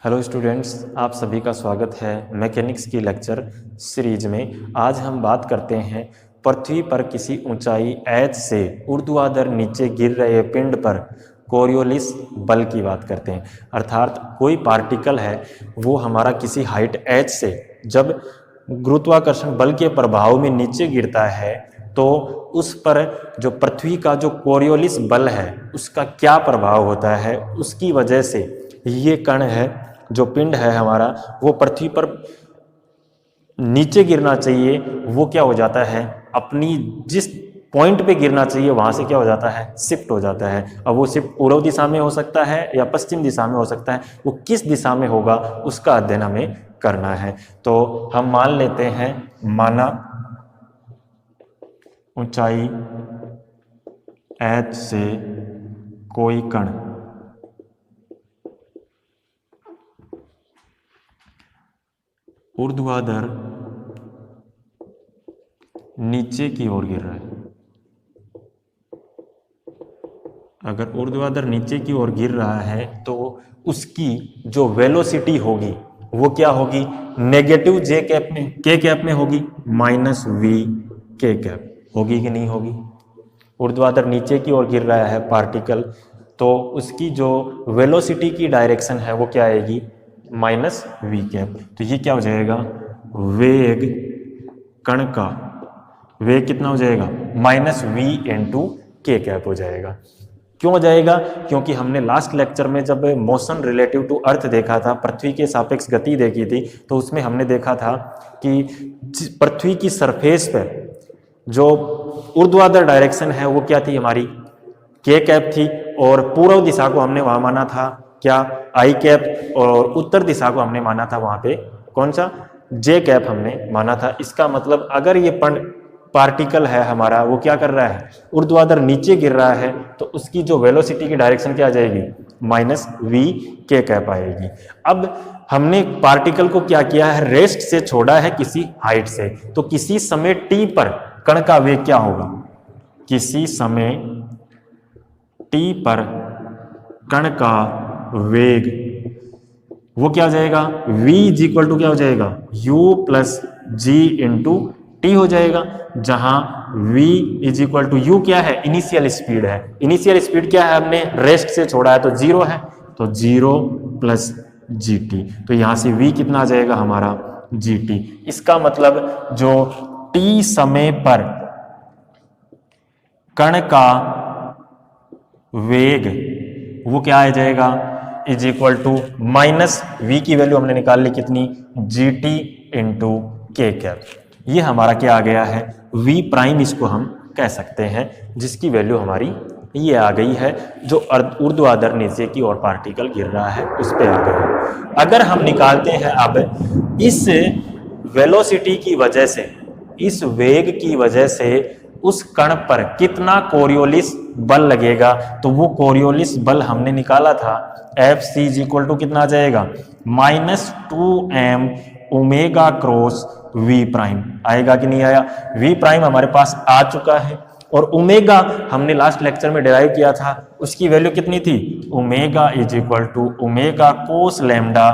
Hello students, आप सभी का स्वागत है मैकेनिक्स की लेक्चर सीरीज में। आज हम बात करते हैं पृथ्वी पर किसी ऊंचाई h से ऊर्ध्वाधर नीचे गिर रहे पिंड पर कोरियोलिस बल की बात करते हैं। अर्थात कोई पार्टिकल है वो हमारा किसी हाइट h से जब गुरुत्वाकर्षण बल के प्रभाव में नीचे गिरता है तो उस पर जो पृथ्वी का जो कोरियोलिस बल है उसका क्या प्रभाव होता है, उसकी वजह से ये कण है जो पिंड है हमारा वो पृथ्वी पर नीचे गिरना चाहिए, वो क्या हो जाता है, अपनी जिस पॉइंट पे गिरना चाहिए वहां से क्या हो जाता है, शिफ्ट हो जाता है। अब वो शिफ्ट पूर्व दिशा में हो सकता है या पश्चिम दिशा में हो सकता है, वो किस दिशा में होगा उसका अध्ययन हमें करना है। तो हम मान लेते हैं, माना ऊंचाई h से कोई कण ऊर्ध्वाधर नीचे की ओर गिर रहा है। अगर ऊर्ध्वाधर नीचे की ओर गिर रहा है तो उसकी जो वेलोसिटी होगी वो क्या होगी, नेगेटिव जे कैप में, के कैप में होगी, माइनस वी के कैप होगी कि नहीं होगी। ऊर्ध्वाधर नीचे की ओर गिर रहा है पार्टिकल तो उसकी जो वेलोसिटी की डायरेक्शन है वो क्या आएगी, माइनस वी कैप। तो ये क्या हो जाएगा, वेग कण का वेग कितना हो जाएगा, minus we into k cap हो जाएगा। क्यों हो जाएगा, क्योंकि हमने लास्ट लेक्चर में जब मोशन रिलेटिव टू अर्थ देखा था, पृथ्वी के सापेक्ष गति देखी थी, तो उसमें हमने देखा था कि पृथ्वी की सरफेस पर जो ऊर्ध्वाधर डायरेक्शन है वो क्या थी, हमारी के कैप थी, और पूर्व दिशा को हमने वहां माना था क्या, आई कैप, और उत्तर दिशा को हमने माना था वहां पे कौन सा, जे कैप हमने माना था। इसका मतलब अगर ये पार्टिकल है हमारा वो क्या कर रहा है, ऊर्ध्वाधर नीचे गिर रहा है तो उसकी जो वेलोसिटी की डायरेक्शन क्या आ जाएगी, माइनस वी के कैप आएगी। अब हमने पार्टिकल को क्या किया है, रेस्ट से छोड़ा है किसी हाइट से, तो किसी समय टी पर कण का वेग क्या होगा, किसी समय टी पर कण का वेग वो क्या हो जाएगा, v इज इक्वल टू क्या हो जाएगा, u plus g into t हो जाएगा, जहां v is equal to u क्या है, इनिशियल स्पीड है। इनिशियल स्पीड क्या है, हमने रेस्ट से छोड़ा है तो 0 है, तो 0 प्लस जी टी। तो यहां से v कितना आ जाएगा हमारा, gt। इसका मतलब जो t समय पर कण का वेग वो क्या आ जाएगा, is equal to minus v की वैल्यू हमने निकाल ली कितनी, g t into k cap. ये हमारा क्या आ गया है, वी प्राइम इसको हम कह सकते हैं, जिसकी वैल्यू हमारी ये आ गई है, जो ऊर्ध्वाधर नीचे की ओर पार्टिकल गिर रहा है उस पे आ गया। अगर हम निकालते हैं अब इस वेलोसिटी की वजह से, इस वेग की वजह से उस कण पर कितना कोरियोलिस बल लगेगा, तो वो कोरियोलिस बल हमने निकाला था f c is equal to कितना आ जाएगा, minus 2m omega cross v prime. आएगा कि नहीं आया, वी प्राइम हमारे पास आ चुका है, और ओमेगा हमने लास्ट लेक्चर में डिराइव किया था, उसकी वैल्यू कितनी थी, omega is equal to omega cos lambda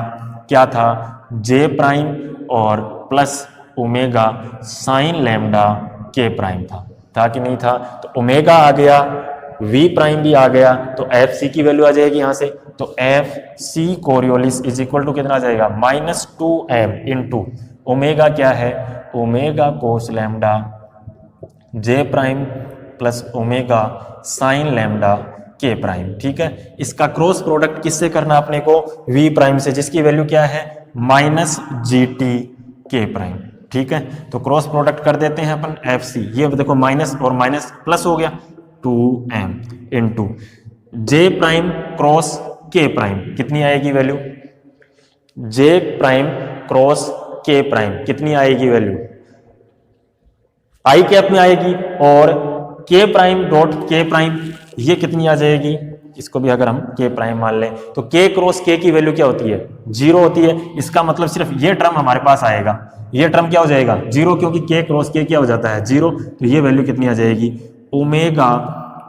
क्या था, जे प्राइम, और प्लस ओमेगा साइन लैम्डा के प्राइम था कि नहीं था। तो ओमेगा आ गया, वी प्राइम भी आ गया, तो एफ सी की वैल्यू आ जाएगी यहां से, तो F C Coriolis is equal to कितना आ जाएगा, माइनस 2m इंटू ओमेगा क्या है, omega cos lambda j prime plus omega sine lambda के प्राइम। ठीक है, इसका क्रॉस प्रोडक्ट किससे करना अपने को, वी प्राइम से, जिसकी वैल्यू क्या है, माइनस जी टी के प्राइम। ठीक है, तो क्रॉस प्रोडक्ट कर देते हैं अपन एफ सी, ये देखो माइनस और माइनस प्लस हो गया, 2m इंटू जे प्राइम क्रॉस के प्राइम, कितनी आएगी वैल्यू, जे प्राइम क्रॉस के प्राइम कितनी आएगी वैल्यू, आई कैप में आएगी, और के प्राइम डॉट के प्राइम ये कितनी आ जाएगी, इसको भी अगर हम के प्राइम मान लें तो के क्रॉस के की वैल्यू क्या होती है, 0 होती है। इसका मतलब सिर्फ ये टर्म हमारे पास आएगा, ये टर्म क्या हो जाएगा, 0, क्योंकि के क्रॉस के क्या हो जाता है 0। तो ये वैल्यू कितनी आ जाएगी, omega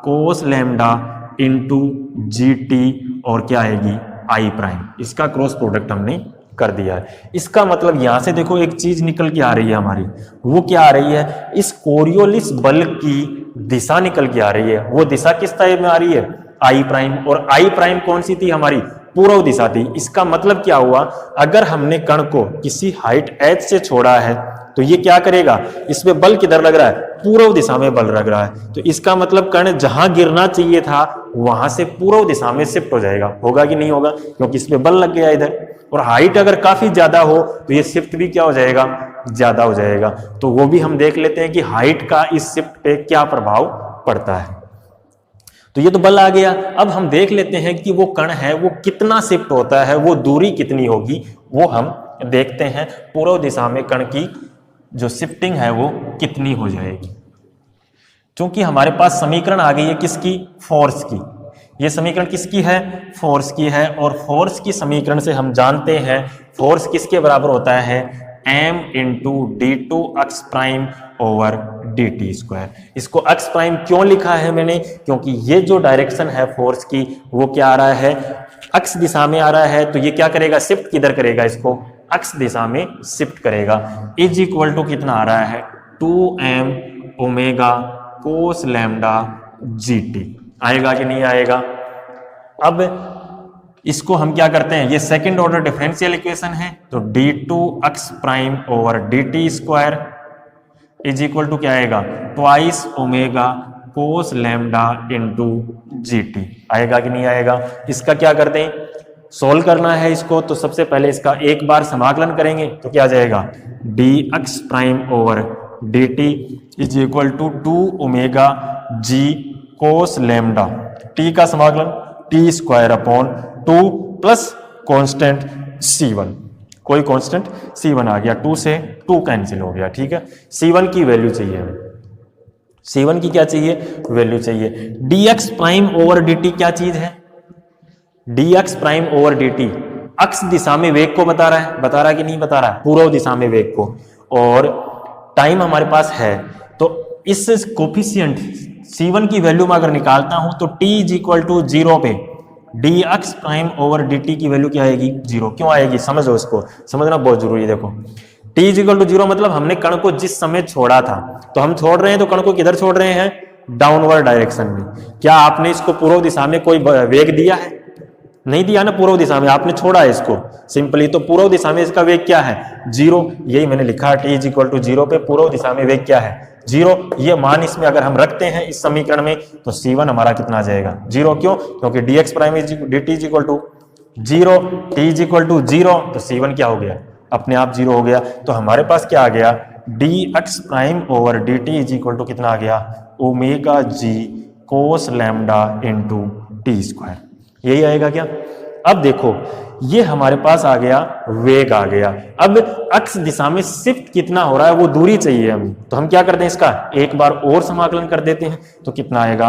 cos lambda into g T, और क्या आएगी आई प्राइम, इसका क्रॉस प्रोडक्ट हमने कर दिया है। इसका मतलब यहां से देखो एक चीज निकल के आ रही है हमारी, वो क्या आ रही है, इस कोरियोलिस बल की दिशा निकल के आ रही है। वो दिशा किस टाइप में आ रही है, आई प्राइम, और आई प्राइम कौन सी थी हमारी, पूर्व दिशा थी। इसका मतलब क्या हुआ, अगर हमने कण को किसी हाइट h से छोड़ा है तो ये क्या करेगा, इसमें बल किधर लग रहा है, पूर्व दिशा में बल लग रहा है। तो इसका मतलब कण जहां गिरना चाहिए था वहां से पूर्व दिशा में शिफ्ट हो जाएगा। होगा कि नहीं होगा, क्योंकि इसमें बल लग गया इधर, और हाइट अगर काफी ज्यादा हो तो ये शिफ्ट भी क्या हो जाएगा, ज्यादा हो जाएगा। तो वो भी हम देख लेते हैं कि हाइट का इस शिफ्ट पे क्या प्रभाव पड़ता है। तो ये तो बल आ गया। अब हम देख लेते हैं कि वो कण है वो कितना शिफ्ट होता है, वो दूरी कितनी होगी, वो हम देखते हैं। पूर्व दिशा में कण की जो शिफ्टिंग है वो कितनी हो जाएगी। क्योंकि हमारे पास समीकरण आ गई है किसकी, फोर्स की। ये समीकरण किसकी है, फोर्स की है। और फोर्स की समीकरण से हम जानते हैं फोर्स किसके बराबर होता है, m into d two x prime over d t square. इसको अक्स प्राइम क्यों लिखा है मैंने, क्योंकि ये जो डायरेक्शन है फोर्स की वो क्या आ रहा है, अक्स दिशा में आ रहा है। तो ये क्या करेगा, शिफ्ट किधर करेगा, इसको अक्स दिशा में शिफ्ट करेगा। इज इक्वल टू कितना आ रहा है, 2m omega cos lambda GT. आएगा कि नहीं आएगा। अब इसको हम क्या करते हैं, ये सेकंड ऑर्डर डिफरेंशियल इक्वेशन है, तो d two x prime over d t square is equal to क्या आएगा, twice omega cos lambda into g t. आएगा कि नहीं आएगा। इसका क्या करते हैं, सोल्व करना है इसको, तो सबसे पहले इसका एक बार समाकलन करेंगे तो क्या आ जाएगा, d x prime over d t is equal to 2 omega g cos lambda, t का समाकलन t square upon 2 plus constant C1, कोई कॉन्स्टेंट C1 आ गया, 2 से 2 कैंसिल हो गया। ठीक है, C1 की वैल्यू चाहिए हमें, C1 की क्या चाहिए, वैल्यू चाहिए। dx प्राइम ओवर dt क्या चीज है, dx प्राइम ओवर dt अक्स दिशा में वेग को बता रहा है कि नहीं बता रहा है, पूर्व दिशा में वेग को, और टाइम हमारे पास है। तो इस कोफिशिएंट C1 की वैल्यू में अगर निकालता हूं तो t इज इक्वल टू 0 पे dx प्राइम ओवर dt की वैल्यू क्या आएगी, 0। क्यों आएगी, समझो, इसको समझना बहुत जरूरी है। देखो t इज इक्वल टू 0 मतलब हमने कण को जिस समय छोड़ा था, तो हम छोड़ रहे हैं तो कण को किधर छोड़ रहे हैं, डाउनवर्ड डायरेक्शन में। क्या आपने इसको पूर्व दिशा में कोई वेग दिया है, नहीं दिया ना, पूर्व दिशा में आपने छोड़ा है इसको सिंपली, तो पूर्व दिशा में इसका वेग क्या है, 0। यही मैंने लिखा t इज इक्वल टू 0 पे पूर्व दिशा में वेग क्या है, 0। ये मान इसमें अगर हम रखते हैं इस समीकरण में तो C1 हमारा कितना आ जाएगा, 0। क्यों, क्योंकि dx prime dt is equal to 0, t is equal to 0, तो C1 क्या हो गया, अपने आप 0 हो गया। तो हमारे पास क्या आ गया, dx prime over dt is equal to कितना आ गया, omega g cos lambda into t square. यही आएगा क्या। अब देखो ये हमारे पास आ गया, वेग आ गया। अब अक्स दिशा में शिफ्ट कितना हो रहा है वो दूरी चाहिए हमें, तो हम क्या करते हैं, इसका एक बार और समाकलन कर देते हैं। तो कितना आएगा,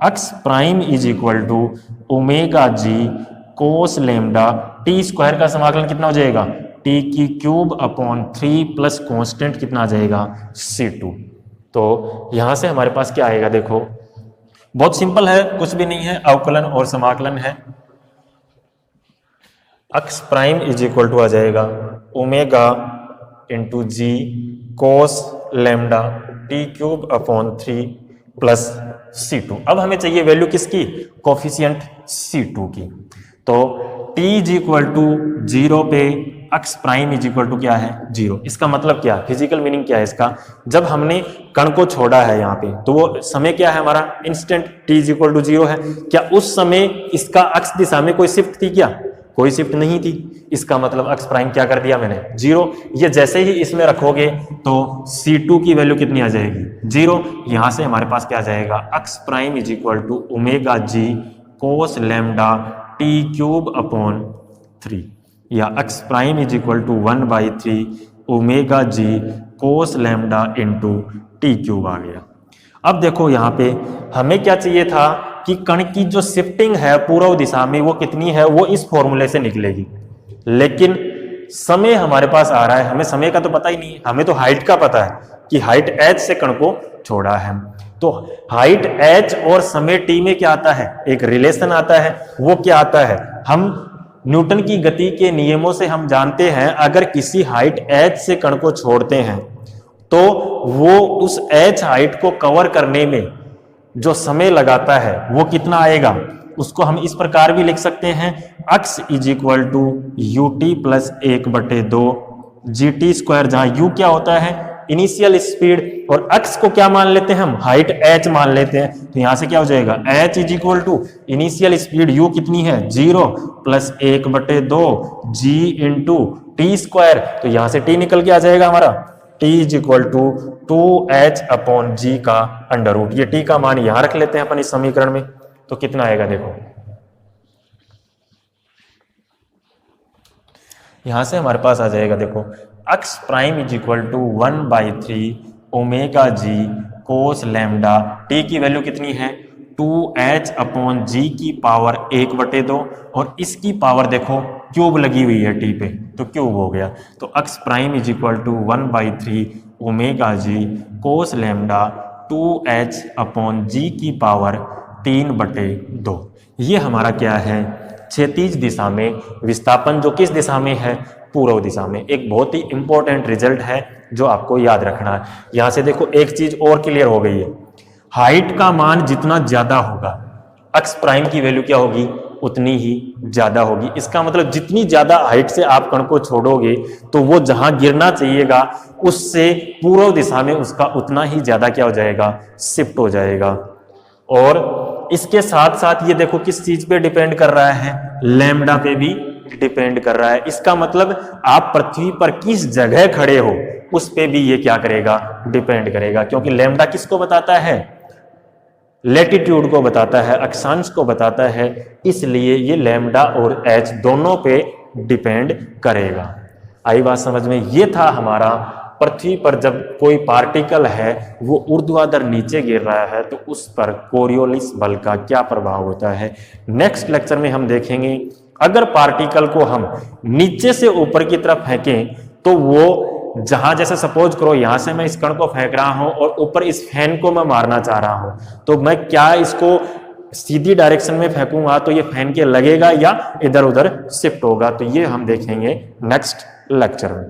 x prime is equal to omega g cos lambda t square का समाकलन कितना हो जाएगा, टी की क्यूब अपॉन 3 प्लस कॉन्स्टेंट कितना आ जाएगा, C2। तो यहां से हमारे पास क्या आएगा, देखो बहुत सिंपल है, कुछ भी नहीं है, अवकलन और समाकलन है। X prime is equal to आ जाएगा omega into g cos lambda t cube upon 3 plus C2। अब हमें चाहिए वैल्यू किसकी, कोफिशिएंट C2 की। तो t इज इक्वल टू 0 पे अक्स प्राइम इज इक्वल टू क्या है, 0। इसका मतलब क्या, फिजिकल मीनिंग क्या है इसका, जब हमने कण को छोड़ा है यहाँ पे तो वो समय क्या है हमारा, instant, t is equal to 0 है। क्या उस समय इसका अक्स दिशा में कोई शिफ्ट थी क्या, कोई शिफ्ट नहीं थी। इसका मतलब अक्स प्राइम क्या कर दिया मैंने, 0। ये जैसे ही इसमें रखोगे तो C2 की वैल्यू कितनी आ जाएगी, 0। यहां से हमारे पास क्या आ जाएगा, x prime is equal to omega g cos lambda t cube upon 3, या x prime is equal to 1/3 omega g cos lambda into t cube आ गया। अब देखो यहाँ पे हमें क्या चाहिए था कि कण की जो शिफ्टिंग है पूर्व दिशा में वो कितनी है, वो इस फॉर्मूले से निकलेगी। लेकिन समय हमारे पास आ रहा है, हमें समय का तो पता ही नहीं है, हमें तो हाइट का पता है कि हाइट h से कण को छोड़ा है। तो हाइट h और समय t में क्या आता है, एक रिलेशन आता है। वो क्या आता है, हम न्यूटन की गति के नियमों से हम जानते हैं अगर किसी हाइट h से कण को छोड़ते हैं तो वो उस h हाइट को कवर करने में जो समय लगाता है वो कितना आएगा, उसको हम इस प्रकार भी लिख सकते हैं x is equal to u t plus 1/2 g t square, जहां u क्या होता है इनिशियल स्पीड और x को क्या मान लेते हैं हम, हाइट h मान लेते हैं। तो यहां से क्या हो जाएगा h is equal to initial speed u कितनी है 0 plus 1/2 g into t square, तो यहां से t निकल के आ जाएगा हमारा t is equal to 2h upon g का अंडर रूट। ये t का मान यहां रख लेते हैं अपन इस समीकरण में, तो कितना आएगा देखो, यहां से हमारे पास आ जाएगा देखो x prime is equal to 1/3 omega g cos lambda, t की वैल्यू कितनी है 2h अपॉन जी की पावर 1/2 और इसकी पावर देखो क्यूब लगी हुई है t पे तो क्यूब हो गया, तो x prime is equal to 1/3 omega g cos lambda 2h upon g की पावर 3/2। ये हमारा क्या है क्षैतिज दिशा में विस्थापन, जो किस दिशा में है पूर्व दिशा में। एक बहुत ही इंपॉर्टेंट रिजल्ट है जो आपको याद रखना है। यहां से देखो एक चीज और क्लियर हो गई है, हाइट का मान जितना ज्यादा होगा x प्राइम की वैल्यू क्या होगी उतनी ही ज्यादा होगी। इसका मतलब जितनी ज्यादा हाइट से आप कण को छोड़ोगे तो वो जहां गिरना चाहिएगा उससे पूर्व दिशा में उसका उतना ही ज्यादा क्या हो जाएगा शिफ्ट हो जाएगा। और इसके साथ साथ ये देखो किस चीज पे डिपेंड कर रहा है, लैम्डा पे भी डिपेंड कर रहा है। इसका मतलब आप पृथ्वी पर किस जगह खड़े हो उस पे भी ये क्या करेगा डिपेंड करेगा, क्योंकि लैम्डा किसको बताता है लेटिट्यूड को बताता है, अक्षांश को बताता है, इसलिए ये लैम्डा और h दोनों पे डिपेंड करेगा। आई बात समझ में। ये था हमारा पृथ्वी पर जब कोई पार्टिकल है वो ऊर्ध्वाधर नीचे गिर रहा है तो उस पर कोरियोलिस बल का क्या प्रभाव होता है। नेक्स्ट लेक्चर में हम देखेंगे अगर पार्टिकल को हम नीचे से ऊपर की तरफ फेंकें तो वो जहां, जैसे सपोज करो यहां से मैं इस कण को फेंक रहा हूं और ऊपर इस फैन को मैं मारना चाह रहा हूं, तो मैं क्या इसको सीधी डायरेक्शन में फेंकूंगा तो ये फैन के लगेगा या इधर उधर शिफ्ट होगा, तो ये हम देखेंगे नेक्स्ट लेक्चर में।